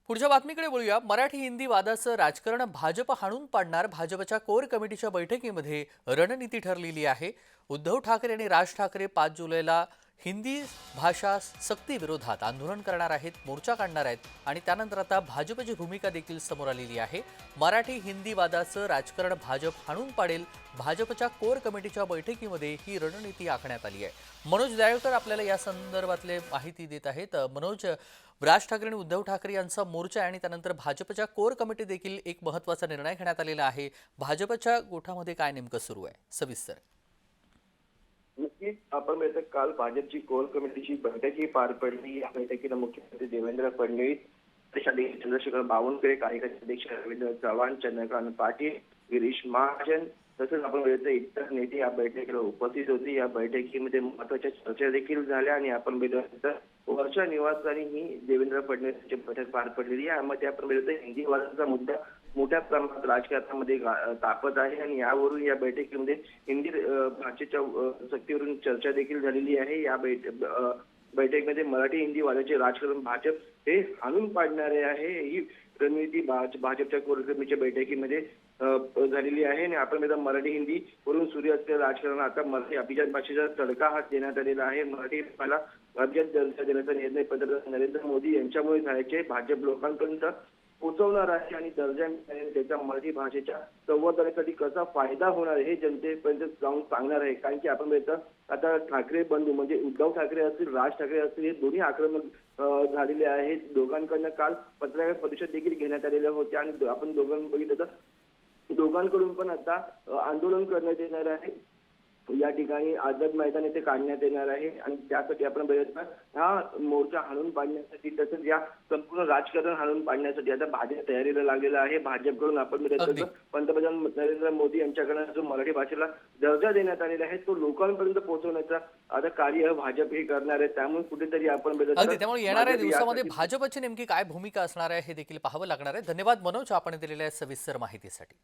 पुढच्या बातमीकडे बोलूया। मराठी हिंदी वादाचं राजकारण भाजप हाणून पाडणार, भाजपच्या कोर कमिटीच्या बैठकीमध्ये रणनीती ठरलेली आहे। उद्धव ठाकरे आणि राज ठाकरे 5 जुलैला हिंदी भाषा सक्ती विरोधात आंदोलन करणार आहेत, मोर्चा काढणार आहेत आणि त्यानंतर आता भाजपची भूमिका देखील समोर आलेली आहे। मराठी हिंदी वादाचं राजकारण भाजप हाणून पाडेल, भाजपच्या कोर कमिटीच्या बैठकीमध्ये ही रणनीती आखण्यात आली आहे। मनोज दयाळकर आपल्याला या संदर्भातले माहिती देत आहेत। मनोज, राज ठाकरे आणि उद्धव ठाकरे यांचा मोर्चा आणि त्यानंतर भाजपच्या कोर कमिटी देखील एक महत्त्वाचा निर्णय घेण्यात आलेला आहे। भाजपच्या गोठामध्ये काय नेमकं सुरू आहे, सविस्तर? नक्कीच आपण बघितलं, काल भाजपची कोर कमिटीची बैठकही पार पडली। या बैठकीला मुख्यमंत्री देवेंद्र फडणवीस, प्रदेशाध्यक्ष चंद्रशेखर बावनकुळे, कार्यकारी अध्यक्ष रवींद्र चव्हाण, चंद्रकांत पाटील, गिरीश महाजन तसंच आपण बघितलं इतर नेते या बैठकीला उपस्थित होते। या बैठकीमध्ये महत्त्वाच्या चर्चा देखील झाल्या आणि आपण बघितलं वर्षा निवासस्थानी ही देवेंद्र फडणवीस यांची बैठक पार पडलेली आहे। यामध्ये आपण बघितलं हिंदी वादाचा मुद्दा मोठ्या प्रमाणात राजकारणामध्ये तापत आहे आणि यावरून या बैठकीमध्ये हिंदी भाषेच्या सक्तीवरून चर्चा देखील झालेली आहे। या बैठकीमध्ये मराठी हिंदी वादाचे राजकारण भाजप हे हाणून पाडणारे आहे, ही रणनीती भाजपच्या कोर कमिटीच्या बैठकीमध्ये झालेली आहे। आणि आपण मराठी हिंदी वरून सुरू असलेलं राजकारण आता मराठी अभिजात भाषेचा तडका हा देण्यात आलेला आहे। मराठी भाषेला अभिजात दर्जा देण्याचा निर्णय पंतप्रधान नरेंद्र मोदी यांच्यामुळे झाल्याचे भाजप लोकांपर्यंत पोहोचवणार आहे आणि दर्जा त्याच्या मराठी भाषेच्या संवर्धनासाठी कसा फायदा होणार हे जनतेपर्यंत जाऊन सांगणार आहे। कारण की आपण बघितलं आता ठाकरे बंधू म्हणजे उद्धव ठाकरे असतील, राज ठाकरे असतील, हे दोन्ही आक्रमक झालेले आहेत। दोघांकडनं काल पत्रकार परिषद देखील घेण्यात आलेल्या होत्या आणि आपण बघितलं तर दोघांकडून पण आता आंदोलन करण्यात येणार आहे। या ठिकाणी आझाद मैदान येथे काढण्यात येणार आहे आणि त्यासाठी आपण बघितलं हा मोर्चा हाणून पाडण्यासाठी तसंच या संपूर्ण राजकारण हाणून पाडण्यासाठी आता भाजप तयारीला लागलेला आहे। भाजपकडून आपण बघितलं पंतप्रधान नरेंद्र मोदी यांच्याकडून जो मराठी भाषेला दर्जा देण्यात आलेला आहे तो लोकांपर्यंत पोहोचवण्याचा आता कार्य भाजप हे करणार आहे। त्यामुळे कुठेतरी आपण बघितलं त्यामुळे येणाऱ्या दिवसामध्ये भाजपची नेमकी काय भूमिका असणार आहे हे देखील पाहावं लागणार आहे। धन्यवाद मनोज, आपण दिलेल्या सविस्तर माहितीसाठी।